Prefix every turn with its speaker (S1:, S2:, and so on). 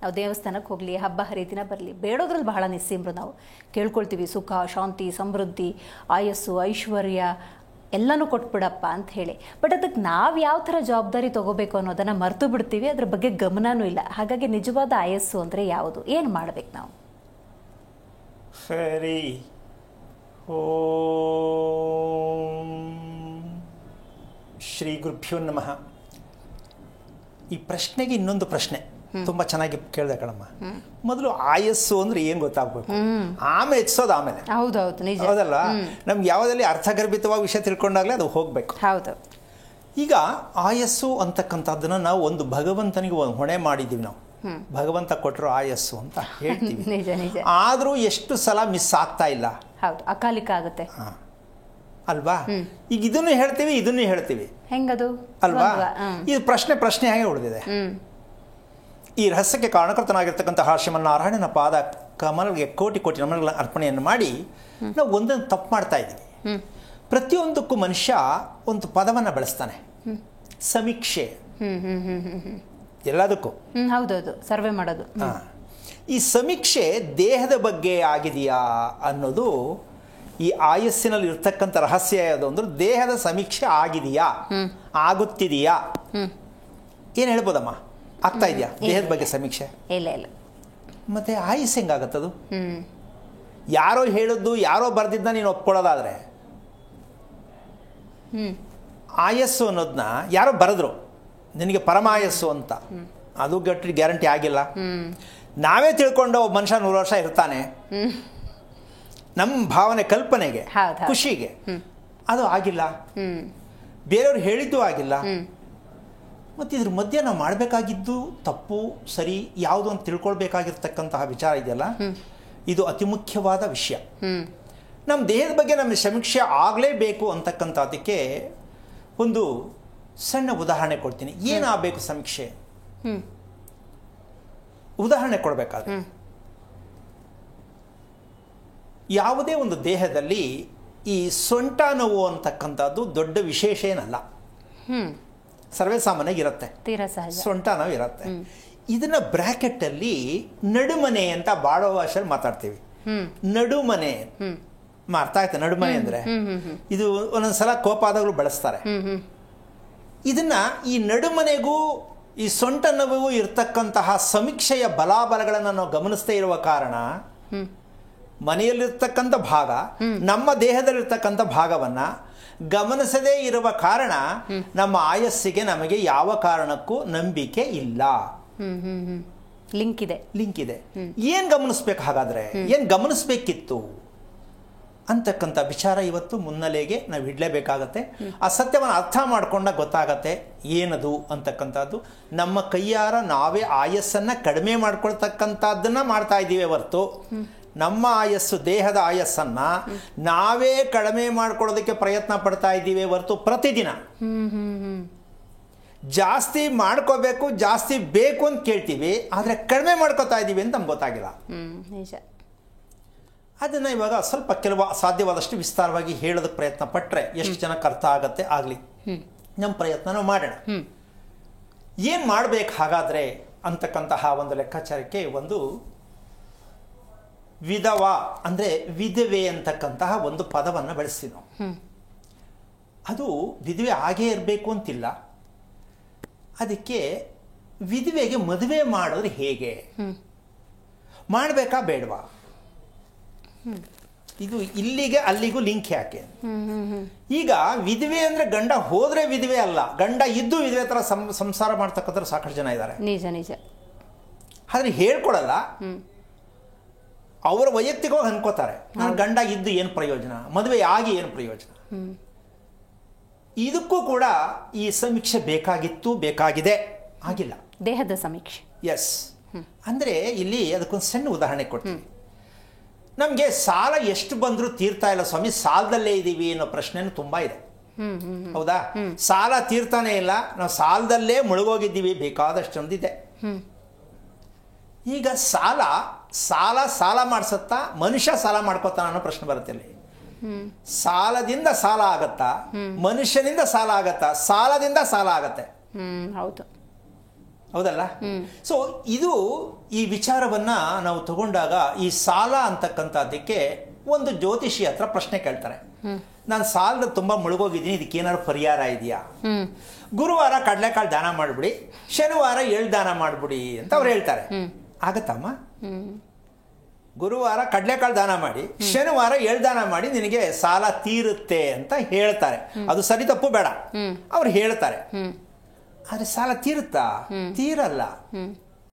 S1: ನಾವು ದೇವಸ್ಥಾನಕ್ಕೆ ಹೋಗಲಿ, ಹಬ್ಬ ಹರಿದಿನ ಬರಲಿ, ಬೇಡೋದ್ರಲ್ಲಿ ಬಹಳ ನಿಸ್ಸೀಮ್ರು. ನಾವು ಕೇಳ್ಕೊಳ್ತೀವಿ ಸುಖ, ಶಾಂತಿ, ಸಮೃದ್ಧಿ, ಆಯಸ್ಸು, ಐಶ್ವರ್ಯ ಎಲ್ಲನೂ ಕೊಟ್ಬಿಡಪ್ಪ ಅಂತ ಹೇಳಿ. ಬಟ್ ಅದಕ್ಕೆ ನಾವು ಯಾವ ಥರ ಜವಾಬ್ದಾರಿ ತೊಗೋಬೇಕು ಅನ್ನೋದನ್ನು ಮರೆತು ಬಿಡ್ತೀವಿ. ಅದ್ರ ಬಗ್ಗೆ ಗಮನವೂ ಇಲ್ಲ. ಹಾಗಾಗಿ ನಿಜವಾದ ಆಯಸ್ಸು ಅಂದರೆ ಯಾವುದು, ಏನು ಮಾಡ್ಬೇಕು ನಾವು?
S2: ಸರಿ. ಓಂ ಶ್ರೀ ಗುರುಭ್ಯೋ ನಮಃ. ಈ ಪ್ರಶ್ನೆಗೆ ಇನ್ನೊಂದು ಪ್ರಶ್ನೆ ತುಂಬಾ ಚೆನ್ನಾಗಿ ಕೇಳಿದೆ ಕಣಮ್ಮ. ಮೊದಲು ಆಯಸ್ಸು ಅಂದ್ರೆ ಏನ್ ಗೊತ್ತಾಗ್ಬೇಕು, ಆಮೇಲೆ ಹೆಚ್ಚಿಸೋದು ಆಮೇಲೆ.
S1: ಹೌದೌದು, ನಿಜ.
S2: ಹೌದಲ್ಲ, ನಮ್ಗೆ ಯಾವುದಲ್ಲಿ ಅರ್ಥಗರ್ಭಿತವಾಗಿ ವಿಷಯ ತಿಳ್ಕೊಂಡಾಗಲೇ ಅದು ಹೋಗ್ಬೇಕು.
S1: ಹೌದು.
S2: ಈಗ ಆಯಸ್ಸು ಅಂತಕ್ಕಂಥದ್ದನ್ನ ನಾವು ಒಂದು ಭಗವಂತನಿಗೆ ಒಂದು ಹೊಣೆ ಮಾಡಿದ್ದೀವಿ. ನಾವು ಭಗವಂತ ಕೊಟ್ಟರು ಆಯಸ್ಸು ಅಂತ ಹೇಳ್ತೀವಿ.
S1: ನಿಜ ನಿಜ.
S2: ಆದ್ರೂ ಎಷ್ಟು ಸಲ ಮಿಸ್ ಆಗ್ತಾ ಇಲ್ಲ.
S1: ಹೌದು, ಅಕಾಲಿಕ ಆಗುತ್ತೆ
S2: ಅಲ್ವಾ? ಈಗ ಇದನ್ನು ಹೇಳ್ತೀವಿ, ಇದನ್ನು ಹೇಳ್ತೀವಿ,
S1: ಹೆಂಗದು
S2: ಅಲ್ವಾ? ಇದು ಪ್ರಶ್ನೆ ಹಾಗೆ ಉಳಿದಿದೆ. ಈ ರಹಸ್ಯಕ್ಕೆ ಕಾರಣಕರ್ತನಾಗಿರ್ತಕ್ಕಂತಹ ಶ್ರೀಮನ್ನಾರಾಯಣನ ಪಾದ ಕಮಲಗೆ ಕೋಟಿ ಕೋಟಿ ನಮನಗಳ ಅರ್ಪಣೆಯನ್ನು ಮಾಡಿ ನಾವು ಒಂದೊಂದು ತಪ್ಪು ಮಾಡ್ತಾ ಇದ್ದೀವಿ. ಪ್ರತಿಯೊಂದಕ್ಕೂ ಮನುಷ್ಯ ಒಂದು ಪದವನ್ನು ಬಳಸ್ತಾನೆ, ಸಮೀಕ್ಷೆ. ಎಲ್ಲದಕ್ಕೂ
S1: ಹೌದೌದು, ಸರ್ವೆ ಮಾಡೋದು.
S2: ಈ ಸಮೀಕ್ಷೆ ದೇಹದ ಬಗ್ಗೆ ಆಗಿದೆಯಾ ಅನ್ನೋದು ಈ ಆಯಸ್ಸಿನಲ್ಲಿ ಇರ್ತಕ್ಕಂಥ ರಹಸ್ಯ ಯಾವುದು ಅಂದ್ರೆ ದೇಹದ ಸಮೀಕ್ಷೆ ಆಗಿದೆಯಾ, ಆಗುತ್ತಿದೆಯಾ, ಏನು ಹೇಳ್ಬೋದಮ್ಮ? ಆಗ್ತಾ ಇದೆಯಾ ದೇಹದ ಬಗ್ಗೆ ಸಮೀಕ್ಷೆ?
S1: ಇಲ್ಲ ಇಲ್ಲ.
S2: ಮತ್ತೆ ಆಯಸ್ಸು ಹೆಂಗಾಗತ್ತದು? ಯಾರೋ ಹೇಳಿದ್ದು, ಯಾರೋ ಬರೆದಿದ್ದ ನೀನು ಒಪ್ಕೊಳ್ಳೋದಾದ್ರೆ, ಆಯಸ್ಸು ಅನ್ನೋದನ್ನ ಯಾರೋ ಬರೆದ್ರು ನಿನಗೆ ಪರಮಾಯಸ್ಸು ಅಂತ, ಅದು ಗಟ್ಟಿ ಗ್ಯಾರಂಟಿ ಆಗಿಲ್ಲ. ನಾವೇ ತಿಳ್ಕೊಂಡು ಒಬ್ಬ ಮನುಷ್ಯ 100 ವರ್ಷ ಇರ್ತಾನೆ, ನಮ್ಮ ಭಾವನೆ, ಕಲ್ಪನೆಗೆ, ಖುಷಿಗೆ ಅದು ಆಗಿಲ್ಲ. ಬೇರೆಯವ್ರು ಹೇಳಿದ್ದು ಆಗಿಲ್ಲ. ಮತ್ತು ಇದ್ರ ಮಧ್ಯೆ ನಾವು ಮಾಡಬೇಕಾಗಿದ್ದು ತಪ್ಪು ಸರಿ ಯಾವುದು ಅಂತ ತಿಳ್ಕೊಳ್ಬೇಕಾಗಿರ್ತಕ್ಕಂತಹ ವಿಚಾರ ಇದೆಯಲ್ಲ, ಇದು ಅತಿ ಮುಖ್ಯವಾದ ವಿಷಯ. ನಮ್ಮ ದೇಹದ ಬಗ್ಗೆ ನಮ್ಮ ಸಮೀಕ್ಷೆ ಆಗಲೇಬೇಕು ಅಂತಕ್ಕಂಥದ್ದಕ್ಕೆ ಒಂದು ಸಣ್ಣ ಉದಾಹರಣೆ ಕೊಡ್ತೀನಿ. ಏನಾಗಬೇಕು ಸಮೀಕ್ಷೆ? ಉದಾಹರಣೆ ಕೊಡಬೇಕಾದ್ರೆ, ಯಾವುದೇ ಒಂದು ದೇಹದಲ್ಲಿ ಈ ಸೊಂಟ ನೋವು ಅಂತಕ್ಕಂಥದ್ದು ದೊಡ್ಡ ವಿಶೇಷ ಏನಲ್ಲ, ಸರ್ವೇ ಸಾಮಾನ್ಯವಾಗಿ ಇರುತ್ತೆ. ಸೊಂಟ ನೋವು ಇರುತ್ತೆ. ಇದನ್ನ ಬ್ರಾಕೆಟ್ ಅಲ್ಲಿ ನಡುಮನೆ ಅಂತ ಬಾಡೋ ಭಾಷೆಯಲ್ಲಿ ಮಾತಾಡ್ತೀವಿ. ನಡುಮನೆ ಅರ್ಥ ಆಯ್ತಾ? ನಡುಮನೆ ಅಂದ್ರೆ ಇದು ಒಂದೊಂದ್ಸಲ ಕೋಪ ಆದಾಗಲೂ ಬಳಸ್ತಾರೆ. ಇದನ್ನ ಈ ನಡುಮನೆಗೂ ಈ ಸೊಂಟ ನೋವಿಗೂ ಇರ್ತಕ್ಕಂತಹ ಸಮೀಕ್ಷೆಯ ಬಲಾಬಲಗಳನ್ನು ನಾವು ಗಮನಿಸ್ತೇ ಇರುವ ಕಾರಣ, ಮನೆಯಲ್ಲಿರ್ತಕ್ಕಂಥ ಭಾಗ ನಮ್ಮ ದೇಹದಲ್ಲಿರ್ತಕ್ಕಂಥ ಭಾಗವನ್ನ ಗಮನಿಸದೇ ಇರುವ ಕಾರಣ ನಮ್ಮ ಆಯಸ್ಸಿಗೆ ನಮಗೆ ಯಾವ ಕಾರಣಕ್ಕೂ ನಂಬಿಕೆ ಇಲ್ಲ.
S1: ಲಿಂಕ್
S2: ಇದೆ. ಏನ್ ಗಮನಿಸ್ಬೇಕು ಹಾಗಾದ್ರೆ? ಏನ್ ಗಮನಿಸ್ಬೇಕಿತ್ತು ಅಂತಕ್ಕಂಥ ವಿಚಾರ ಇವತ್ತು ಮುನ್ನೆಲೆಗೆ ನಾವು ಇಡಲೇಬೇಕಾಗತ್ತೆ. ಆ ಸತ್ಯವನ್ನು ಅರ್ಥ ಮಾಡ್ಕೊಂಡಾಗ ಗೊತ್ತಾಗತ್ತೆ ಏನದು ಅಂತಕ್ಕಂಥದ್ದು. ನಮ್ಮ ಕೈಯಾರ ನಾವೇ ಆಯಸ್ಸನ್ನ ಕಡಿಮೆ ಮಾಡ್ಕೊಳ್ತಕ್ಕಂಥದ್ದನ್ನ ಮಾಡ್ತಾ ಇದ್ದೀವಿ ಹೊರತು, ನಮ್ಮ ಆಯಸ್ಸು, ದೇಹದ ಆಯಸ್ಸನ್ನ ನಾವೇ ಕಡಿಮೆ ಮಾಡ್ಕೊಳ್ಳೋದಕ್ಕೆ ಪ್ರಯತ್ನ ಪಡ್ತಾ ಇದ್ದೀವಿ ಹೊರತು ಪ್ರತಿದಿನ ಜಾಸ್ತಿ ಮಾಡ್ಕೋಬೇಕು, ಜಾಸ್ತಿ ಬೇಕು ಅಂತ ಕೇಳ್ತೀವಿ, ಆದ್ರೆ ಕಡಿಮೆ ಮಾಡ್ಕೋತಾ ಇದ್ದೀವಿ ಅಂತ ನಮ್ಗೆ ಗೊತ್ತಾಗಿಲ್ಲ. ಅದನ್ನ ಇವಾಗ ಸ್ವಲ್ಪ ಕೆಲವು ಸಾಧ್ಯವಾದಷ್ಟು ವಿಸ್ತಾರವಾಗಿ ಹೇಳೋದಕ್ಕೆ ಪ್ರಯತ್ನ ಪಟ್ರೆ ಎಷ್ಟು ಜನಕ್ಕೆ ಅರ್ಥ ಆಗತ್ತೆ ಆಗಲಿ. ನಮ್ಮ ಪ್ರಯತ್ನ ನಾವು ಮಾಡೋಣ. ಏನ್ ಮಾಡ್ಬೇಕು ಹಾಗಾದ್ರೆ ಅಂತಕ್ಕಂತಹ ಒಂದು ಲೆಕ್ಕಾಚಾರಕ್ಕೆ ಒಂದು ವಿಧವ ಅಂದ್ರೆ ವಿಧವೆ ಅಂತಕ್ಕಂತಹ ಒಂದು ಪದವನ್ನು ಬಳಸ್ತೀವಿ ನಾವು. ಅದು ವಿಧವೆ ಹಾಗೇ ಇರಬೇಕು ಅಂತಿಲ್ಲ. ಅದಕ್ಕೆ ವಿಧವೆಗೆ ಮದುವೆ ಮಾಡೋದು ಹೇಗೆ, ಮಾಡಬೇಕಾ ಬೇಡವಾ, ಇದು ಇಲ್ಲಿಗೆ ಅಲ್ಲಿಗೂ ಲಿಂಕ್ ಯಾಕೆ? ಈಗ ವಿಧವೆ ಅಂದ್ರೆ ಗಂಡ ಹೋದ್ರೆ ವಿಧವೆ ಅಲ್ಲ, ಗಂಡ ಇದ್ದು ವಿಧವೆ ತರ ಸಂಸಾರ ಮಾಡ್ತಕ್ಕಂಥ ಸಾಕಷ್ಟು ಜನ ಇದ್ದಾರೆ.
S1: ನಿಜ ನಿಜ.
S2: ಆದ್ರೆ ಹೇಳ್ಕೊಡಲ್ಲ, ಅವರ ವೈಯಕ್ತಿಕವಾಗಿ ಅನ್ಕೋತಾರೆ ನಾನು ಗಂಡ ಇದ್ದು ಏನು ಪ್ರಯೋಜನ, ಮದುವೆ ಆಗಿ ಏನು ಪ್ರಯೋಜನ. ಇದಕ್ಕೂ ಕೂಡ ಈ ಸಮೀಕ್ಷೆ ಬೇಕಾಗಿತ್ತು, ಬೇಕಾಗಿದೆ, ಆಗಿಲ್ಲ.
S1: ದೇಹದ ಸಮೀಕ್ಷೆ.
S2: ಎಸ್. ಅಂದ್ರೆ ಇಲ್ಲಿ ಅದಕ್ಕೊಂದು ಸಣ್ಣ ಉದಾಹರಣೆ ಕೊಡ್ತೀನಿ. ನಮ್ಗೆ ಸಾಲ ಎಷ್ಟು ಬಂದರೂ ತೀರ್ತಾ ಇಲ್ಲ ಸ್ವಾಮಿ, ಸಾಲದಲ್ಲೇ ಇದ್ದೀವಿ ಅನ್ನೋ ಪ್ರಶ್ನೆನೂ ತುಂಬಾ ಇದೆ. ಹೌದಾ? ಸಾಲ ತೀರ್ತಾನೆ ಇಲ್ಲ, ನಾವು ಸಾಲದಲ್ಲೇ ಮುಳುಗೋಗಿದ್ದೀವಿ, ಬೇಕಾದಷ್ಟೊಂದಿದೆ. ಈಗ ಸಾಲ ಸಾಲ ಸಾಲ ಮಾಡಿಸುತ್ತಾ, ಮನುಷ್ಯ ಸಾಲ ಮಾಡ್ಕೋತಾನ ಅನ್ನೋ ಪ್ರಶ್ನೆ ಬರುತ್ತೆ ಇಲ್ಲಿ. ಸಾಲದಿಂದ ಸಾಲ ಆಗತ್ತಾ, ಮನುಷ್ಯನಿಂದ ಸಾಲ ಆಗತ್ತಾ, ಸಾಲದಿಂದ ಸಾಲ ಆಗತ್ತೆ?
S1: ಹೌದು.
S2: ಹೌದಲ್ಲ? ಸೊ ಇದು ಈ ವಿಚಾರವನ್ನ ನಾವು ತಗೊಂಡಾಗ ಈ ಸಾಲ ಅಂತಕ್ಕಂಥದ್ದಕ್ಕೆ ಒಂದು ಜ್ಯೋತಿಷಿ ಹತ್ರ ಪ್ರಶ್ನೆ ಕೇಳ್ತಾರೆ. ನಾನು ಸಾಲದ ತುಂಬ ಮುಳುಗೋಗಿದ್ದೀನಿ, ಇದಕ್ಕೆ ಏನಾದ್ರು ಪರಿಹಾರ ಇದೆಯಾ? ಗುರುವಾರ ಕಡಲೆಕಾಳು ದಾನ ಮಾಡಿಬಿಡಿ, ಶನಿವಾರ ಎಳ್ಳು ದಾನ ಮಾಡಿಬಿಡಿ ಅಂತ ಅವ್ರು ಹೇಳ್ತಾರೆ. ಆಗತ್ತಮ್ಮ? ಗುರುವಾರ ಕಡಲೆಕಾಳು ದಾನ ಮಾಡಿ, ಶನಿವಾರ ಎಳ್ಳು ದಾನ ಮಾಡಿ, ನಿನಗೆ ಸಾಲ ತೀರುತ್ತೆ ಅಂತ ಹೇಳ್ತಾರೆ. ಅದು ಸರಿ ತಪ್ಪು ಬೇಡ, ಅವ್ರು ಹೇಳ್ತಾರೆ. ಆದ್ರೆ ಸಾಲ ತೀರುತ್ತಾ? ತೀರಲ್ಲ.